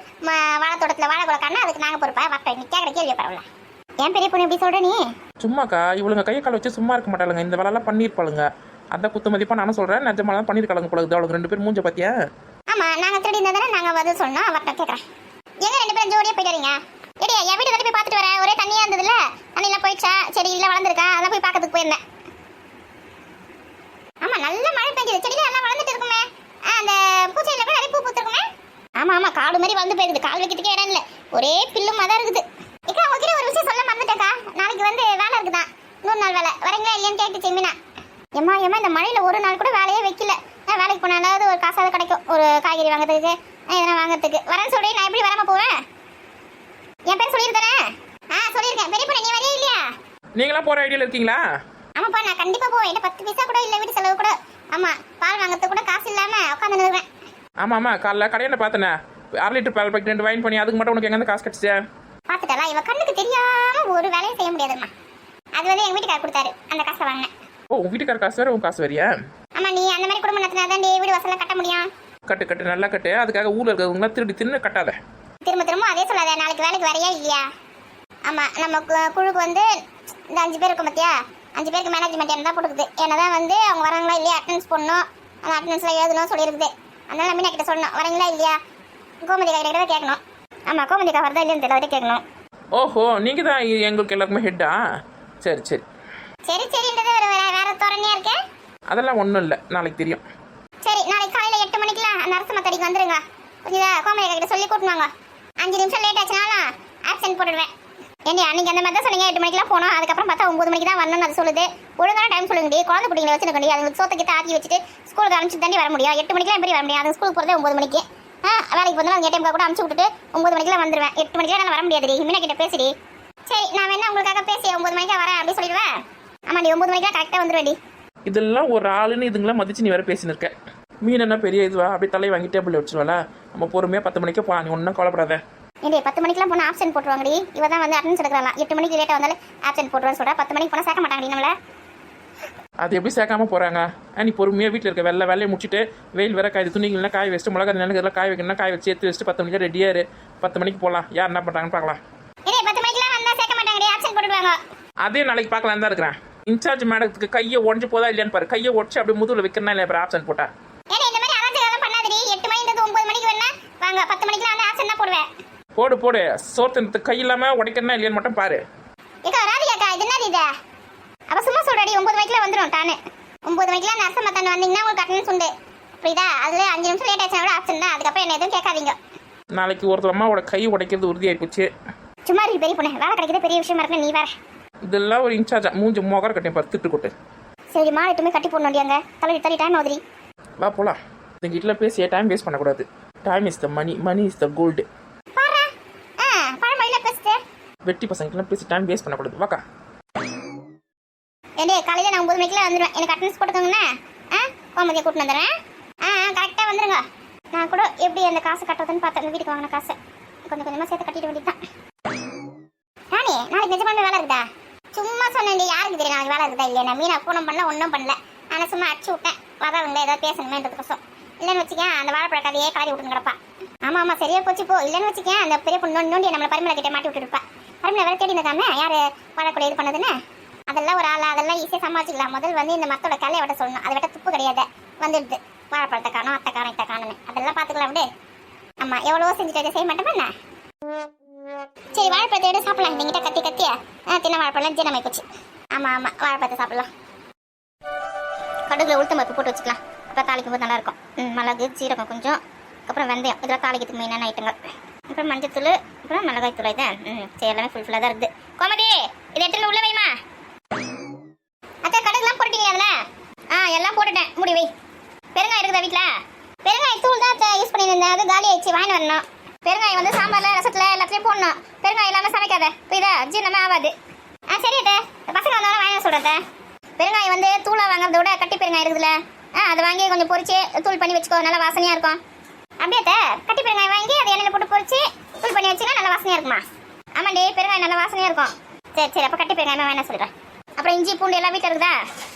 Speaker 1: வாழை தோட்டத்தில் வாழை கொலை காணா அதுக்கு நாங்கள் பொறுப்பா? வரட்டும், இன்னைக்கு கேட்குற கேள்வியை பாருங்களா. ஏன் பெரிய பொண்ணு எப்படி சொல்ற நீ?
Speaker 3: சும்மாக்கா, இவளுங்க கையை கால வச்சு சும்மா இருக்க மாட்டாளுங்க. இந்த வேலைலாம் பண்ணியிருப்பாளுங்க. அந்த குத்து மதிப்பா நானும் சொல்கிறேன். நிஜமாக தான் பண்ணியிருக்காளுங்க போல. அவளுக்கு 2 பேர் மூஞ்ச பார்த்தியா?
Speaker 1: ஆமாம், நாங்கள் திருடி இருந்தால் தானே நாங்கள் வந்து சொன்னோம். வரட்டும், கேட்குறேன். எங்க 2 பேரும் ஜோடியாக போயிட்டு வரீங்க? எடியா, என் வீட்டு போய் பார்த்துட்டு வரேன். ஒரே தண்ணியாக இருந்ததுல, தண்ணியெல்லாம் போயிடுச்சா? செடி இல்லை வளர்ந்துருக்கா? அதான் போய் பார்க்கறதுக்கு போயிருந்தேன். ஆமாம், நல்ல மழை பெஞ்சது, செடியில் நல்லா வளர்ந்துட்டு இருக்குமே. அந்த பூச்செடியில் கூட நிறைய பூ பூத்துருக்குமே. ஆமாம், காடு மாதிரி வளர்ந்து போயிருக்குது. கால் வைக்கிறதுக்கே இடம் இல்லை, ஒரே பில்லுமா தான் இருக்குது. இக்கா, உங்ககிட்ட ஒரு விஷயம் சொல்ல மறந்துட்டேக்கா. நாளைக்கு வந்து வேலை இருக்குதான், 100 நாள் வேலை. வரீங்களா இல்லையான்னு கேட்டு செம்மினா. ஏம்மா இந்த மழையில் ஒரு நாள் கூட வேலையே வைக்கல. வேலைக்கு போனாலாவது ஒரு காசாவது கிடைக்கும், ஒரு காய்கறி வாங்குறதுக்கு, எதனா வாங்குறதுக்கு. வரேன்னு சொல்லி நான் எப்படி வராமல் போவேன்? என் பேர் சொல்லியிருக்கேன். சொல்லியிருக்கேன். பெரிய பொண்ணு நீ வரையே இல்லையா?
Speaker 3: நீங்களாம் போகிற ஐடியாவில் இருக்கீங்களா?
Speaker 1: ஆமாப்பா, நான் கண்டிப்பாக போவேன். என்ன 10 பைசா கூட இல்லை வீட்டு செலவு கூட. ஆமாம், பால் வாங்குறதுக்கு கூட காசு இல்லாமல் உட்காந்து நிறுவேன்.
Speaker 3: ஆமாம், காலைல கடையில் பார்த்தேனே 1/2 லிட்டர் பால் பாக்கெட் 2 வாங்கி பண்ணி அதுக்கு மட்டும் உனக்கு எங்கேருந்து காசு கிடச்சிச்சு?
Speaker 1: பார்த்துட்டாளா? இவ கண்ணுக்கு தெரியாம ஒரு வேலையும் செய்ய முடியாதும்மா. அது வந்து எங்கள் வீட்டுக்காரர் கொடுத்தாரு, அந்த காசை வாங்கினேன்.
Speaker 3: ஓ, உங்கள் வீட்டுக்கார காசு வேறு உன் காசு வேறியா?
Speaker 1: ஆமாம், நீ அந்த மாதிரி குடும்பம் நடத்தினா தான் வீடு வசலாம் கட்ட முடியும்.
Speaker 3: கட்டு நல்லா கட்டு. அதுக்காக ஊரில் இருக்கிறவங்களாம் திருடி தின்னு கட்டாத.
Speaker 1: திரும்ப அதே சொல்லாத. நாளைக்கு வேலைக்கு வரையா இல்லையா? ஆமாம், நம்ம குழுக்கு வந்து இந்த 5 பேர் இருக்கும் பார்த்தியா, 5 பேருக்கு மேனேஜ்மெண்ட் என்ன தான் கொடுக்குது. என்னதான் வந்து அவங்க வராங்களா இல்லையா அட்டெண்டன்ஸ் போடணும், அந்த அட்டெண்டன்ஸில் எழுதணும் சொல்லியிருக்குது. அதனால மீனா கிட்ட சொல்லணும் வரீங்களா இல்லையா. கோமதி கிட்ட தான் கேட்கணும். ஆமாம், கோமதி வரதா இல்லைன்னு தெரியல, கேட்கணும்.
Speaker 3: ஓஹோ, நீங்கள் தான் எங்களுக்கு எல்லாருக்குமே ஹெட்டா? சரி
Speaker 1: சரின்றது வேற தோரணையாக இருக்கு.
Speaker 3: அதெல்லாம் ஒன்றும் இல்லை, நாளைக்கு தெரியும்.
Speaker 1: சரி, நாளைக்கு காலையில் 8 மணிக்கெலாம் அந்த அரசு மத்தடிக்கு வந்துடுங்க. கொஞ்சம் கோமதி கிட்ட சொல்லி கூட்டினாங்க. 5 நிமிஷம் லேட் ஆச்சுனாலும் ஆப்சென்ட் போட்டுடுவேன். ஏண்டி அன்றைக்கி அந்த மாதிரி தான் சொன்னீங்க, 8 மணிக்கெலாம் போனோம். அதுக்கப்புறம் பார்த்தா 9 மணிக்கு தான் வரணும்னு அது சொல்லுது. ஒழுங்கான டைம் சொல்லுங்கடி. குழந்தை பிடிங்களை வச்சுருக்கண்டி, அதுங்களுக்கு சோத்தைக்கிட்ட ஆக்கி வச்சுட்டு ஸ்கூலுக்கு அனுப்பிச்சு தாண்டி வர முடியும். 8 மணிக்கெலாம் எப்படி வர முடியும்? அது ஸ்கூலுக்கு போகிறதே 9 மணிக்கு. வேலைக்கு வந்து அவங்க ஏடிஎம் கூட அமுச்சு விட்டுட்டு 9 மணிக்கெல்லாம் வந்துடுவேன். 8 மணிக்கெல்லாம் நான் வர முடியாதுடி. மீனா கிட்ட பேசிடி. சரி நான் வேணா உங்களுக்காக பேசி 9 மணிக்கு வரேன் அப்படி சொல்லிடுவேன். ஆமாடி 9 மணிக்கெல்லாம் கரெக்டாக வந்துடுவேடி.
Speaker 3: இதெல்லாம் ஒரு ஆளுன்னு இதுங்களாம் மதிச்சு நீ வேற பேசின்னு இருக்க. மீன் என்ன பெரிய இதுவா அப்படியே தலையை வாங்கி டேபிள் வச்சுருவாளா? நம்ம பொறுமையாக 10 மணிக்கு போகலாம், நீ ஒன்றும் கவலைப்படாத.
Speaker 1: ஏடி 10 மணிக்கெல்லாம் போனால் ஆப்ஷன் போட்டுருவாங்கடி. இவ தான் வந்து அட்டன்ஸ் எடுக்கலாம். 8 மணிக்கு லேட்டாக வந்தாலும் ஆப்ஷன் போட்டுருவான்னு சொல்கிறா. 10 மணிக்கு போனால் சேர்க்க மாட்டாங்கடி நம்மள.
Speaker 3: அது எப்படி சேர்க்காம போகிறாங்க? நீ பொறுமையாக வீட்டில் இருக்க வேலையை முடிச்சுட்டு வெயில் வேற காய் துணிகள்லாம் காய வச்சுட்டு மிளகா நிலங்கெல்லாம் காய வைக்கணும்னா காய வச்சு எடுத்து வச்சுட்டு 10 மணிக்கு ரெடியாக இரு. 10 மணிக்கு போகலாம். யார் என்ன பண்ணுறாங்கன்னு பார்க்கலாம்.
Speaker 1: ஏடி 10 மணிக்கெல்லாம் வந்தால் சேர்க்க மாட்டாங்கடி. ஆப்ஷன் போட்டுடுவாங்க.
Speaker 3: அதே நாளைக்கு பார்க்கலாம் தான் இருக்கிறேன். இன்சார்ஜ் மேடத்துக்கு கையை உடஞ்சு போதா இல்லையான்னு பாரு. கையை உடச்சு அப்படியே முதுகில் வைக்கிறனா இல்லையா அப்புறம் ஆப்ஷன் போட்டா.
Speaker 1: ஏடி இந்த மாதிரி அலஞ்சலாம் பண்ணாதடி. 8 மணிக்கு 9 மணிக்கு வேணா வாங்க. 10 மணிக்கெல்லாம் வந்து ஆப்ஷன் தான் போடுவேன்.
Speaker 3: போடு சோர்த்தனத்துக்கு கை இல்லாமல் உடைக்கிறனா இல்லையான்னு மட்டும் பாரு.
Speaker 1: ஏக்கா ராதிகாக்கா இது என்னது இது? அப்போ சும்மா சொல்றடி 9 மணிக்கெல்லாம் வந்துடும் டானு. 9 மணிக்கெல்லாம் நர்ஸ் மத்தாண்டு வந்தீங்கன்னா உங்களுக்கு அட்டன்ஸ் உண்டு. புரியுதா? அதில் 5 நிமிஷம் லேட் ஆச்சுன்னா கூட ஆப்ஷன் தான். அதுக்கப்புறம் என்ன எதுவும் கேட்காதீங்க.
Speaker 3: நாளைக்கு ஒருத்தர் அம்மாவோட கை உடைக்கிறது உறுதியாகி போச்சு.
Speaker 1: சும்மா இருக்கு பெரிய பொண்ணு. வேலை கிடைக்கிறது பெரிய விஷயமா இருக்கு. நீ வேற
Speaker 3: இதெல்லாம் ஒரு இன்சார்ஜா மூஞ்சி மோகர கட்டி பார்த்து திட்டு கொட்டு.
Speaker 1: சரி மாலை எட்டுமே கட்டி போடணுண்டியாங்க. தள்ளி டைம் ஆகுதுடி.
Speaker 3: வா போலாம். இந்த வீட்டில் பேசிய டைம் வேஸ்ட் பண்ணக்கூடாது. Time is the money, money is the gold.
Speaker 1: பாரு பழமொழியில பேசுது.
Speaker 3: வெட்டி பசங்களுக்குலாம் பேசி டைம் வேஸ்ட் பண்ணக்கூடாது. வாக்கா.
Speaker 1: ஏண்டே காலையில் நான் 9 மணிக்கெல்லாம் வந்துடுவேன். எனக்கு அட்டன்ஸ் போட்டுக்கோங்கண்ணே. கோமதியை கூட்டின்னு வந்துடுறேன். கரெக்டாக வந்துடுங்க. நான் கூட எப்படி அந்த காசு கட்டுறதுன்னு பார்த்தேன். அந்த வீட்டுக்கு வாங்கின காசு கொஞ்சம் கொஞ்சமாக சேர்த்து கட்டிட வேண்டியதுதான். ராணி நாளைக்கு நிஜமான வேலை இருக்குதா? சும்மா சொன்னேன். யாருக்கு தெரியும் நாளைக்கு வேலை இருக்குதா இல்லையா? மீனா ஃபோனும் பண்ணல ஒன்றும் பண்ணல. ஆனால் சும்மா அடிச்சு விட்டேன். வரவங்க ஏதாவது பேசணுமேன்றதுக்கோசம். இல்லைன்னு வச்சுக்கேன் அந்த வாழைப்பழ கதையே கலரி விட்டுன்னு கிடப்பா. ஆமாம் சரியா போச்சு போ. இல்லைன்னு வச்சுக்கேன் அந்த பெரிய பொண்ணு நோண்டி நம்மளை பரிமளை கிட்டே மாட்டி விட்டுருப்பா. பரிமளை வேற தேடி இருக்காம யார் வாழைப்பழம் இது பண்ணதுன்னு. அதெல்லாம் ஒரு ஆளா? அதெல்லாம் ஈஸியாக சமாளிச்சிக்கலாம். முதல் வந்து இந்த மத்தோட கலையை விட சொல்லணும். அதை விட துப்பு கிடையாது. வந்துடுது வாழைப்பழத்தை காணும் அத்தை காணும் இத்தை காணுன்னு. அதெல்லாம் பார்த்துக்கலாம் விடு. ஆமாம் எவ்வளவோ செஞ்சுட்டு செய்ய மாட்டேமா என்ன? சரி வாழைப்பழத்தை எடுத்து சாப்பிடலாம். நீங்கிட்ட கத்தியா தின்ன வாழைப்பழம் ஜீரணமாகி போச்சு. ஆமாம் வாழைப்பழத்தை சாப்பிடலாம். கடுகுல உளுத்தம் பருப்பு போட்டு வச்சுக்கலாம். அப்புறம் தாளிக்கும் போது நல்லாயிருக்கும். மிளகு சீரகம் கொஞ்சம் அப்புறம் வெந்தயம் இதெல்லாம் தாளிக்கிறதுக்கு மெயினான ஐட்டங்கள். அப்புறம் மஞ்சத்தூள் அப்புறம் மிளகாய் தூள். இதான் சரி எல்லாமே ஃபுல்லாக தான் இருக்குது. கோமதி இதை எடுத்துன்னு உள்ள வைமா. அக்கா கடுகுலாம் போட்டுட்டீங்க அதில்? எல்லாம் போட்டுட்டேன். மூடி வை. பெருங்காயம் இருக்குதா வீட்டில்? பெருங்காயம் தூள் தான் யூஸ் பண்ணியிருந்தேன். அது காலி ஆயிடுச்சு. வாங்கி வரணும். பெருங்காயம் வந்து சாம்பாரில் ரசத்தில் எல்லாத்துலேயும் போடணும். பெருங்காயம் இல்லாமல் சமைக்காத. புரியுதா? ஜீரணமே ஆகாது. சரி அத்தை பசங்க வந்தாலும் வாங்க சொல்கிறேன். பெருங்காயம் வந்து தூளாக வாங்குறத விட கட்டி பெருங்காயம் இருக்குதுல்ல, அதை வாங்கி கொஞ்சம் பொரிச்சு தூள் பண்ணி வச்சுக்கோ. நல்லா வாசனையாக இருக்கும். அப்படியே கட்டி பெருங்காயம் வாங்கி அதை எண்ணெயில் போட்டு பொரிச்சு தூள் பண்ணி வச்சுன்னா நல்லா வாசனையாக இருக்குமா? ஆமாண்டி பெருங்காயம் நல்லா வாசனையாக இருக்கும். சரி அப்போ கட்டி பெருங்காயமே வேணா சொல்கிறேன். அப்புறம் இஞ்சி பூண்டு எல்லாம் வீட்டில் இருக்குதா?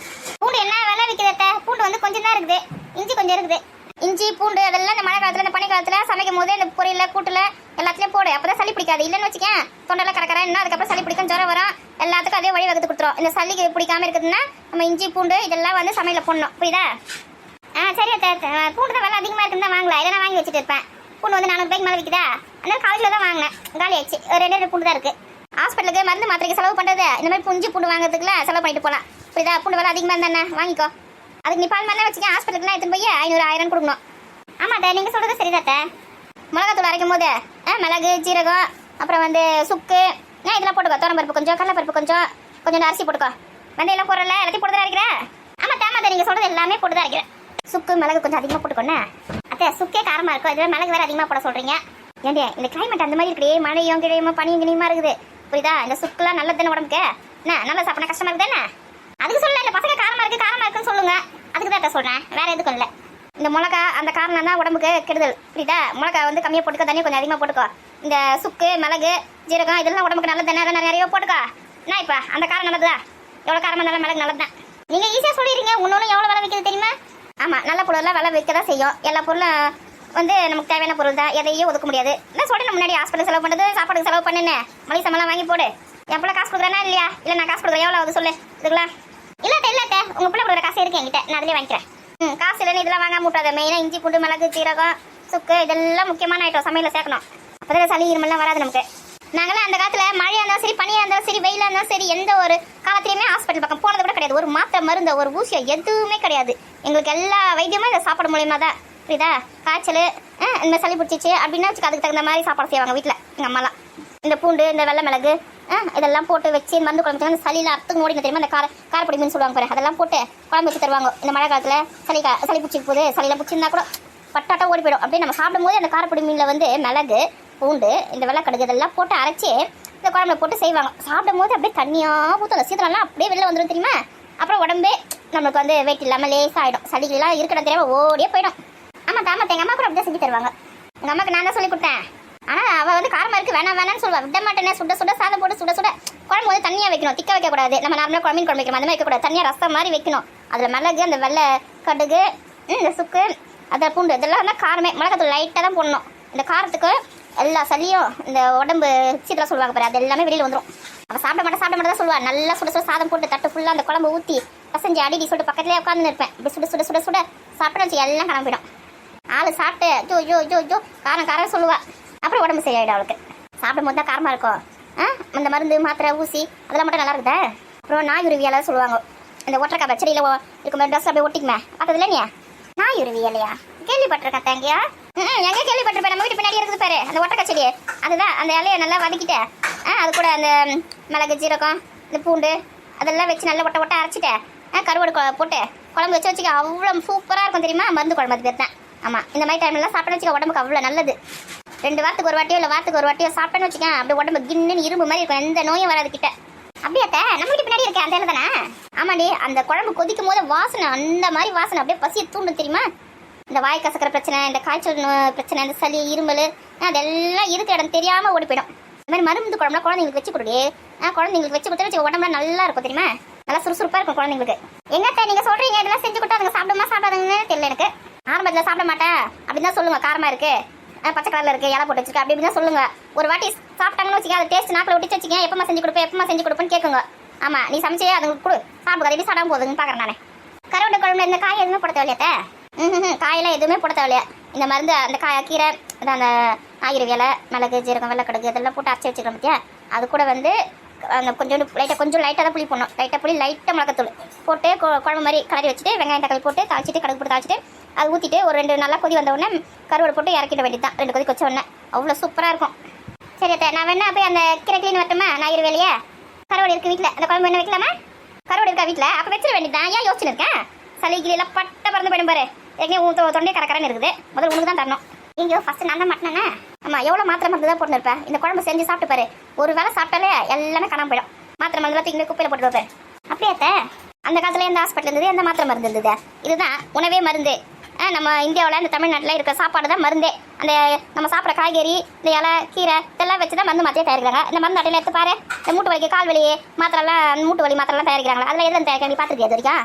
Speaker 1: பூண்டு என்ன விலை விற்கிறத? பூண்டு வந்து கொஞ்சம் தான் இருக்குது. இஞ்சி கொஞ்சம் இருக்குது. இஞ்சி பூண்டு அதெல்லாம் இந்த மழை காலத்தில் இந்த பனி காலத்தில் சமைக்கும் போது இந்த பொரியல கூட்டில் எல்லாத்துலேயும் போடு. அப்போ தான் சளி பிடிக்காது. இல்லைன்னு வச்சுக்கேன் தொண்டெல்லாம் கறக்கறேன் இன்னும் அதுக்கப்புறம் சளி பிடிக்கும் ஜுரம் வரும். எல்லாத்துக்கும் அதே வழி வகுத்து கொடுத்துரும். இந்த சளிக்கு பிடிக்காம இருக்குதுன்னா நம்ம இஞ்சி பூண்டு இதெல்லாம் வந்து சமையலில் போடணும். புரியுதா? சரி பூண்டு தான் விலை அதிகமாக இருக்குன்னு தான் வாங்கலாம். இதெல்லாம் வாங்கி வச்சுட்டு இருப்பேன். பூண்டு வந்து 400 ரூபாய்க்கு மேலே விற்குதா? அதனால காலேஜில் தான் வாங்கினேன். காலி ஆயிடுச்சு. 2 பூண்டு தான் இருக்குது. ஹாஸ்பிட்டலுக்கு மருந்து மாத்திரைக்கு செலவு பண்ணுறது இந்த மாதிரி புஞ்சி பூண்டு வாங்குறதுக்குலாம் செலவு பண்ணிட்டு போகலாம். புரியுதா? பூண்டு விலை அதிகமாக இருந்தானே வாங்கிக்கோ. அதுக்கு நீ பால் மாதிரி வச்சுக்கேன். ஹாஸ்பிட்டலுக்குலாம் எடுத்துன்னு போய் 500-1000 கொடுக்கணும். ஆமாட்டா நீங்கள் சொல்கிறது சரிதாத்தா. மிளகாத்தூள் அரைக்கும் போது மிளகு ஜீரகம் அப்புறம் வந்து சுக்கு இதெல்லாம் போட்டுக்கோ. துவரம்பருப்பு கொஞ்சம் கடலைப்பருப்பு கொஞ்சம் கொஞ்சம் அரிசி போட்டுக்கோ. வெண்டையெல்லாம் போடுறல எல்லாத்தையும் போட்டு தான் அரைக்கிறேன். ஆமாட்டா நீங்கள் சொல்கிறது எல்லாமே போட்டு தான் அரைக்கிறேன். சுக்கு மிளகு கொஞ்சம் அதிகமாக போட்டுக்கோண்ணே. அத்தை சுக்கே காரமாக இருக்கும். இதில் மிளகு வேறு அதிகமாக போட சொல்கிறீங்க. ஏன்டி இந்த கிளைமேட் அந்த மாதிரி இருக்குது. மழையும் கிழையுமா பனியும் கிணியுமா இருக்குது. புரியுதா? இந்த சுக்குலாம் நல்லது தானே உடம்புக்கு. என்ன நல்லா சாப்பிட கஷ்டமாக இருக்குது தானே? அதுக்கு சொல்லல. இந்த பசங்க காரமாக இருக்குன்னு சொல்லுங்க. அதுக்கு தான் சொல்கிறேன். வேறு எதுக்கும் இல்லை. இந்த மிளகா அந்த காரணம் தான் உடம்புக்கு கெடுதல். புரியுதா? மிளகா வந்து கம்மியாக போட்டுக்கோ. தண்ணி கொஞ்சம் அதிகமாக போட்டுக்கோ. இந்த சுக்கு மிளகு ஜீரகம் இதெல்லாம் உடம்புக்கு நல்லது தானே. அதெல்லாம் நிறைய போட்டுக்கோ. என்ன இப்போ அந்த காரம் நல்லது தான். எவ்வளோ காரமாக இருந்தாலும் மிளகு நல்லது தான். நீங்கள் ஈஸியாக சொல்லிடுறீங்க. இன்னொன்று எவ்வளோ விலை விற்கிறது தெரியுமா? ஆமாம் நல்ல பொருளெல்லாம் விலை விற்க தான் செய்யும். எல்லா பொருளும் வந்து நமக்கு தேவையான பொருள் தான். எதையும் ஒதுக்க முடியாது. நான் சொல்கிறேன் முன்னாடி ஹாஸ்பிட்டல் செலவு பண்ணுறது சாப்பாடுக்கு செலவு பண்ணுன்னு மளிகை சாமான்லாம் வாங்கி போடு. என் பிள்ளை காசு கொடுக்குறேன்னா இல்லையா? இல்லை நான் காசு கொடுக்குறேன். எவ்வளோ ஆகுது சொல்லு. இதுங்களா இல்லாட்ட உங்கள் பிள்ளை கொடுக்குற காசு இருக்கு என்கிட்ட. நான் அதிலே வாங்கிக்கிறேன். காசு இல்லைன்னு இதெல்லாம் வாங்க மூட்டாத. மெயினாக இஞ்சி பூண்டு மிளகு சீரகம் சுக்கு இதெல்லாம் முக்கியமான ஐட்டம் சமையலில் சேர்க்கணும். அப்போ தான் சளி இருமெல்லாம் வராது நமக்கு. நாங்களாம் அந்த காலத்தில் மழையாக இருந்தாலும் சரி பனியாக இருந்தாலும் சரி வெயிலாக இருந்தாலும் சரி எந்த ஒரு காலத்துலையுமே ஹாஸ்பிட்டல் பக்கம் போனது கூட கிடையாது. ஒரு மாத்திரை மருந்து ஒரு ஊசியோ எதுவுமே கிடையாது. எங்களுக்கு எல்லா வைத்தியமும் இந்த சாப்பாடு மூலியமாக தான். புரியுதா? காய்ச்சல் இந்த மாதிரி சளி பிடிச்சிச்சு அப்படின்னா வச்சுக்க அதுக்கு தகுந்த மாதிரி சாப்பாடு செய்வாங்க வீட்டில் எங்கள் அம்மாலாம். இந்த பூண்டு இந்த வெள்ளை மிளகு இதெல்லாம் போட்டு வச்சு மருந்து குழம்பு வச்சு அந்த சளியில் அர்த்தம் ஓடிங்க தெரியுமா? அந்த காரப்பொடி மீன் சொல்லுவாங்க பாரு. அதெல்லாம் போட்டு குழம்பு வச்சு தருவாங்க. இந்த மழை காலத்தில் சளி பிடிச்சிக்கு போகுது சளியில் பிடிச்சிருந்தா கூட பட்டாட்டம் ஓடி போயிடும். அப்படியே நம்ம சாப்பிடும்போது அந்த காரப்பொடி மீனில் வந்து மிளகு பூண்டு இந்த வெள்ளைக்கடுகு இதெல்லாம் போட்டு அரைச்சி இந்த குழம்புல போட்டு செய்வாங்க. சாப்பிடும்போது அப்படியே தண்ணியாக ஊற்றும். அந்த சீதனம்லாம் அப்படியே வெளில வந்துடும் தெரியுமா. அப்புறம் உடம்பே நம்மளுக்கு வந்து வெயிட் இல்லாமல் லேசாகிடும். சளிகள்லாம் இருக்கிற தெரியாமல் ஓடியே போயிடும். ஆமாம் தாமத்தை எங்கள் அம்மா கூட அப்படியே செஞ்சு தருவாங்க. எங்கள் அம்மாவுக்கு நான் தான் சொல்லி கொடுத்தேன். ஆனால் அவள் வந்து காரமாக இருக்குது வேணாம் வேணான்னு சொல்லுவாள். விட மாட்டேனே. சுட சுட சாதம் போட்டு சுட சுட குழம்பு வந்து தண்ணியாக வைக்கணும், திக்க வைக்கக்கூடாது. நம்ம நார்மலாக குழம்பு வைக்கிறோம் அந்த மாதிரி வைக்கக்கூடாது. தண்ணியாக ரசம் மாதிரி வைக்கணும். அதில் மிளகு அந்த வெள்ளை கடுகு இந்த சுக்கு அதை பூண்டு இதெல்லாம் தான் காரமே. மிளகாத்தூள் லைட்டாக தான் போடணும். இந்த காரத்துக்கு எல்லா சளியும் இந்த உடம்பு சீக்கிரம் சொல்லுவாங்க பாரு, அது எல்லாமே வெளியில் வந்துடும். அவள் சாப்பிட மாட்டேன் தான் சொல்லுவாள். நல்லா சுட சுட சாதம் போட்டு தட்டு ஃபுல்லாக அந்த குழம்பு ஊற்றி பசஞ்சு அடிடி சொல்லிட்டு பக்கத்துலேயே உட்காந்து இருப்பேன். இப்படி சுட சுட சுட சுட சாப்பிட வச்சு எல்லாம் கிளம்பிடும். ஆள் சாப்பிட்டு ஜோ ஜோ ஜோ ஜோ காரம் காரம் சொல்லுவாள். அப்புறம் உடம்பு சரியாயிடும் அவளுக்கு. சாப்பிடும் போது தான் காரமாக இருக்கும். அந்த மருந்து மாத்திரை ஊசி அதெல்லாம் மட்டும் நல்லா இருக்குதா. அப்புறம் நாயுருவியெல்லாம் சொல்லுவாங்க. இந்த ஒற்றைக்காய் பச்சடியில் இருக்கும் மாதிரி ட்ரெஸ் அப்படியே ஒட்டிக்குமே பார்த்ததுல நீ நாயுருவியலையா கேள்விப்பட்டிருக்கேன் தேங்கியா. எங்கே கேள்விப்பட்டிருப்பேன். நம்ம வீட்டு பின்னாடி இருக்குது பாரு அந்த ஒற்றைக்காய் செடி. அதுதான் அந்த இலையை நல்லா வதக்கிட்டேன். அது கூட அந்த மிளகு ஜீரகம் இந்த பூண்டு அதெல்லாம் வச்சு நல்லா ஒட்ட ஒட்ட அரைச்சிட்டேன். கருவாடு போட்டு குழம்பு வச்சுக்க அவ்வளோ சூப்பராக இருக்கும் தெரியுமா. மருந்து குழம்பு அது பேர் தான். ஆமாம் இந்த மாதிரி டைம்லாம் சாப்பிட்டேன்னு வச்சுக்க உடம்புக்கு அவ்வளோ நல்லது. 2 வாரத்துக்கு ஒரு வாட்டியோ இல்லை வாரத்துக்கு ஒரு வாட்டியோ சாப்பிட்டேன்னு வச்சுக்கேன் அப்படியே உடம்பு கின்னு இரும்பு மாதிரி இருக்கும். எந்த நோயும் வராது கிட்ட. அப்படியாத்த நம்ம வீட்டு பின்னாடி இருக்கேன் அந்த தானே. ஆமாடி அந்த குழம்பு கொதிக்கும் போது வாசனை அந்த மாதிரி வாசனை அப்படியே பசியை தூண்டும் தெரியுமா. இந்த வாய் கசக்கிற பிரச்சனை இந்த காய்ச்சல் பிரச்சனை இந்த சளி இருமல் அதெல்லாம் இருக்கிற இடம் தெரியாமல் ஓடி போயிடும். இந்த மாதிரி மருந்து குழம்புலாம் குழந்தைங்களுக்கு வச்சு கொடுடி. குழந்தைங்களுக்கு வச்சு கொடுத்து உடம்புலாம் நல்லா இருக்கும் தெரியுமா. நல்லா சுறுசுறுப்பாக இருக்கும் குழந்தைங்களுக்கு. எங்கத்த நீங்கள் சொல்கிறீங்க இதெல்லாம் செஞ்சு கொடுத்தா அதுங்க சாப்பிடுமா சாப்பிடாதுன்னு தெரியல எனக்கு. ஆரம்பத்தில் சாப்பிட மாட்டேன் அப்படின்னு தான் சொல்லுங்க. காரமாக இருக்குது பச்சை கலரில் இருக்குது இலை போட்டு வச்சுருக்கேன் அப்படி தான் சொல்லுங்க. ஒரு வாட்டி சாப்பிட்டாங்கன்னு வச்சுக்க அதை டேஸ்ட் நாக்கில் விட்டு வச்சுக்கேன். எப்பமா செஞ்சு கொடுப்பேன்னு கேட்குங்க. ஆமாம் நீ சமைச்சே அதுங்களுக்கு கொடு சாப்பிடுங்க. எப்படி சாப்பிடாம போகுதுன்னு பார்க்குறேன் நானே. கருவாடு குழம்புல இந்த காய் எதுவுமே போட தேவையில்லையாத்த. காயெல்லாம் எதுவுமே போட தேவையில்லையா. இந்த மருந்து அந்த கீரை அந்த ஆயிரம் இலை மிளகு ஜீரகம் வெள்ளைக்கடுகு இதெல்லாம் போட்டு அரைச்சி வச்சுக்கிறோம் பார்த்தியா. அது கூட வந்து அந்த கொஞ்சம் லைட்டாக தான் புளி போடணும். லைட்டாக புளி லைட்டாக மிளகாத்தூள் போட்டு குழம்பு மாதிரி கலரி வச்சுட்டு வெங்காயம் தக்காளி போட்டு தாளிச்சிட்டு கடுகு போட்டு தாளிச்சிட்டு அது ஊற்றிட்டு ஒரு 2 நல்லா கொதி வந்த உடனே கருவாடு போட்டு இறக்கிட வேண்டியது தான். 2 கொதி வச்ச உடனே அவ்வளோ சூப்பராக இருக்கும். சரி அத்தை நான் வேணா போய் அந்த கீரை க்ளீன் வரட்டுமா. நான் வேலையே கருவாடு இருக்குது வீட்டில். அந்த குழம்பு என்ன வைக்கலாமா. கருவாடு இருக்கா வீட்டில் அப்போ வச்சிட வேண்டியது தான். ஏன் யோசிச்சுன்னு இருக்கேன். சளி கிளியெல்லாம் பட்ட பறந்து போயிடும் பாரு. ஏற்கனவே தொண்டை கரக்கரன்னு இருக்குது. முதல்ல உனக்கு தான் தரணும். இங்கே ஃபஸ்ட்டு நான் தான் மாட்டினேனே. ஆமாம் எவ்வளோ மாத்திரை மருந்து தான் போட்டுருப்பேன். இந்த குழம்பு செஞ்சு சாப்பிட்டு பாரு. ஒரு வேளை சாப்பிட்டாலே எல்லாமே காணாம போயிடும். மாத்திரை மருந்துலாம் தூக்கி குப்பையில் போட்டு வைப்பாரு. அப்படியாத்த அந்த காலத்தில் எந்த ஹாஸ்பிட்டல் இருந்தது எந்த மாத்திரை மருந்து இருந்தது. இதுதான் உணவே மருந்து. நம்ம இந்தியாவில் இந்த தமிழ்நாட்டில் இருக்கிற சாப்பாடு தான் மருந்தே. அந்த நம்ம சாப்பிட்ற காய்கறி இந்த இலை கீரை இதெல்லாம் வச்சு தான் மருந்து மாற்றியே தயாரிக்கிறாங்க. இந்த மருந்து அட்டையில் எடுத்து பாரு. இந்த மூட்டு வலிக்கு கால் வலி மாத்திரெல்லாம் மூட்டு வலி மாத்திரெல்லாம் தயாரிக்கிறாங்களா. அதில் எதுவும் தயாரிக்க பார்த்துருக்கியா இது வரைக்கும்.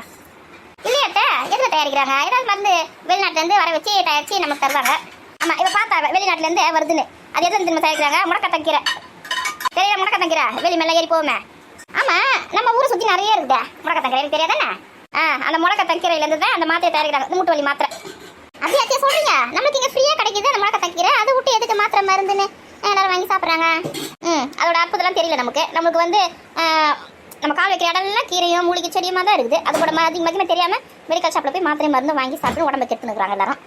Speaker 1: இல்லையாத்த எதில் தயாரிக்கிறாங்க. ஏதாவது மருந்து வெளிநாட்டிலேருந்து வர வச்சு தயாரித்து நமக்கு தருவாங்க. ஆமாம் இப்போ பார்த்தா வெளிநாட்டிலேருந்து வருதுன்னு அது எதுவும் திரும்ப தயாரிக்கிறாங்க. முடக்கத்தங்கீரை தெரியல. முடக்கத்தங்கீரை வெளி மேலே ஏறி போவோமே. ஆமாம் நம்ம ஊரை சுற்றி நிறைய இருக்குதா முடக்கத்தங்கீரை எனக்கு தெரியாதானே. அந்த முடக்கத்தங்கீரையிலேருந்து தான் அந்த மாத்திரை தயாரிக்கிறாங்க. இந்த மூட்டு வலி மாத்திரை அப்படியே சொல்றீங்க. நம்மளுக்கு இங்கே ஃப்ரீயாக கிடைக்குது அந்த முடக்கத்தங்கீரை. அதை விட்டு எதுக்கு மாத்திரை மருந்துன்னு எல்லாரும் வாங்கி சாப்பிட்றாங்க. அதோட அற்புதம்லாம் தெரியல நமக்கு. நம்மளுக்கு வந்து நம்ம கால் வைக்கிற இடம்லாம் கீரையும் மூலிகை செடியுமா தான் இருக்குது. அது கூட மதியமாக தெரியாமல் மெடிக்கல் ஷாப்பில் போய் மாத்திரை மருந்து வாங்கி சாப்பிட்டு உடம்பு கெட்டுனுக்குறாங்க எல்லாரும்.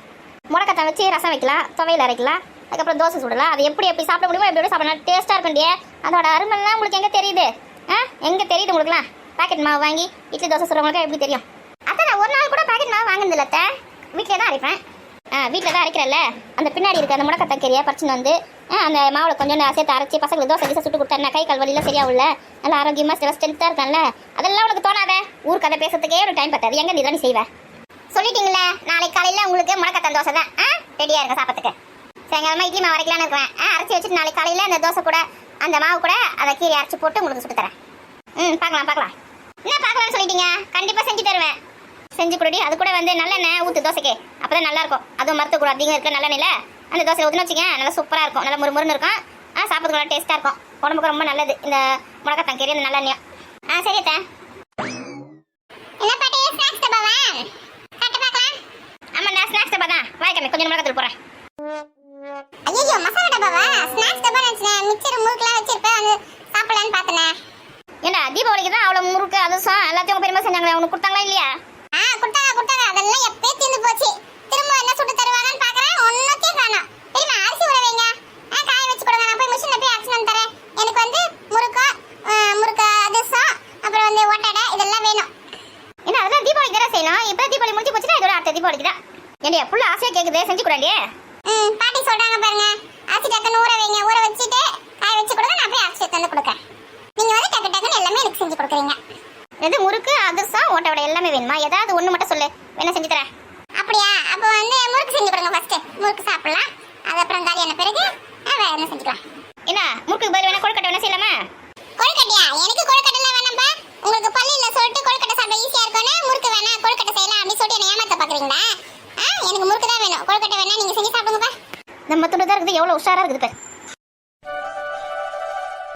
Speaker 1: முடக்கத்தை வச்சு ரசம் வைக்கலாம் துவையில் அரைக்கலாம் அதுக்கப்புறம் தோசை சுடலாம். அது எப்படி சாப்பிட முடியுமோ எப்படி சாப்பிடலாம். டேஸ்ட்டாக இருக்குண்டியே அதோட அருமெல்லாம் உங்களுக்கு எங்கே தெரியுது. எங்கே தெரியுது உங்களுக்குலாம். பாக்கெட் மாவு வாங்கி இட்லி தோசை சுடுறவங்களுக்கு எப்படி தெரியும். அதான் நான் ஒரு நாள் கூட பாக்கெட் மாவு வாங்கினதில்ல அத்தை. வீட்டில் தான் அரைப்பேன். வீட்டில் தான் அரைக்கிறல்ல அந்த பின்னாடி இருக்க அந்த முடக்கத்தக்கீரையை பறிச்சுன்னு வந்து அந்த மாவில் கொஞ்சம் சேர்த்து அரைச்சி பசங்களுக்கு தோசை கீசை சுட்டு கொடுத்தேன். கை கால் வலியெல்லாம் சரியா உள்ள நல்லா ஆரோக்கியமாக ஸ்ட்ரென்த்தாக இருக்கான்ல. அதெல்லாம் உனக்கு தோணாத. ஊர் கதை பேசுறதுக்கே ஒரு டைம் பத்தாது. எங்கே நீ தான் செய்வேன் சொல்லிட்டீங்களே. நாளைக்கு காலையில் உங்களுக்கு முடக்கத்தான் தோசை தான் ரெடியாக இருக்க சாப்பிட்றதுக்கு. சாயங்காலமாக இட்லி மாவு அரைக்கலான்னு இருக்கிறேன். அரைச்சி வச்சுட்டு நாளைக்கு காலையில் அந்த தோசை கூட அந்த மாவு கூட அதை கீரை அரைச்சி போட்டு உங்களுக்கு சுட்டு தரேன். பார்க்கலாம். என்ன பார்க்கலான்னு சொல்லிட்டீங்க. கண்டிப்பாக செஞ்சு தருவேன். செஞ்சு கொடுடி. அது கூட வந்து நல்லெண்ணெய் ஊற்று தோசைக்கு அப்போ தான் நல்லாயிருக்கும். அதுவும் மரத்து கூட அதிகம் இருக்கிற நல்லெண்ணெயில் அந்த தோசையில் ஊற்றுன்னு வச்சுங்க நல்லா சூப்பராக இருக்கும். நல்லா முறுமுறுன்னு இருக்கும். சாப்பிட்றதுக்கு நல்லா டேஸ்ட்டாக இருக்கும். உடம்புக்கு ரொம்ப நல்லது இந்த முடக்கத்தங்கீரை இந்த நல்லெண்ணெயும். சரி அத்தை. என்ன பாட்டி ஸ்நாக்ஸ் டப்பாவா கட்ட பார்க்கலாம். ஆமாம் நான் ஸ்நாக்ஸ் டப்பா தான். வாய்க்கமே கொஞ்சம் முடக்கத்தில் போகிறேன். ஐயோ மசாலா டப்பாவா ஸ்நாக்ஸ் டப்பா நினச்சினேன். மிக்சர் முறுக்கெலாம் வச்சிருப்பேன் அது சாப்பிடலான்னு பார்த்தேனே. ஏண்டா தீபாவளிக்கு தான் அவ்வளோ முறுக்கு அதுவும் எல்லாத்தையும் பெருமை செஞ்சாங்களே. உனக்கு கொடுத்தாங்களா இல்லையா. கொடுத்தாங்க. அதெல்லாம் எப்பயே தீர்ந்து போச்சு. திரும்ப என்ன சுட்டு தருவாங்கன்னு பார்க்குறேன். ஒன்றுத்தையும் காணோம். தெரியுமா அரிசி ஊற வைங்க. காய வச்சு கொடுங்க. நான் போய் மிஷினில் போய் அரைச்சி வந்து தரேன். எனக்கு வந்து முறுக்கு அதிரசம் அப்புறம் வந்து ஒட்டடை இதெல்லாம் வேணும். ஏன்னா அதெல்லாம் தீபாவளிக்கு தான் செய்யணும். இப்போ தீபாவளி முடிஞ்சு போச்சுன்னா இதோட அடுத்த தீபாவளிக்கு தான். ஏண்டியா புள்ள ஆசையா கேக்குதே செஞ்சு கூடாண்டி. பாட்டி சொல்றாங்க பாருங்க, அரிசி டக்குன்னு ஊற வைங்க, ஊற வச்சுட்டு காய வச்சு கொடுங்க, நான் போய் அரிசி தந்து கொடுக்கேன். நீங்க வந்து டக்கு டக்குன்னு எல்லாமே எனக்கு செஞ்சு கொடுக்குறீங்க. எது முறுக்கு அதிரசம் ஓட்ட வடை எல்லாமே வேணுமா? ஏதாவது ஒண்ணு மட்டும் சொல்லு, வேணா செஞ்சு தரேன். அப்படியா? அப்போ வந்து முறுக்கு செஞ்சு கொடுங்க. ஃபர்ஸ்ட் முறுக்கு சாப்பிடலாம், அது அப்புறம் காலியான பிறகு வேற என்ன செஞ்சுக்கலாம். என்ன முறுக்கு பதில் வேணா கொழுக்கட்டை வேணா செய்யலாமா? கொழுக்கட்டையா? எனக்கு கொழுக்கட்டைலாம் வேணாம்பா. உங்களுக்கு பள்ளியில சொல்லிட்டு கொழுக்கட்டை சாப்பிட ஈஸியா இருக்கும்னு முறுக்கு வேணா கொழுக்கட்டை செய்யலாம் அப்படி சொல்லிட்டு என்ன ஏமாத்த பாக்குறீங்களா? எனக்கு முறுக்கு தான் வேணும், கொழுக்கட்டை வேணா நீங்க செஞ்சு சாப்பிடுங்கப்பா. நம்ம துண்டு தான் இருக்குது, எவ்வளவு உஷாரா இருக்குது பாரு.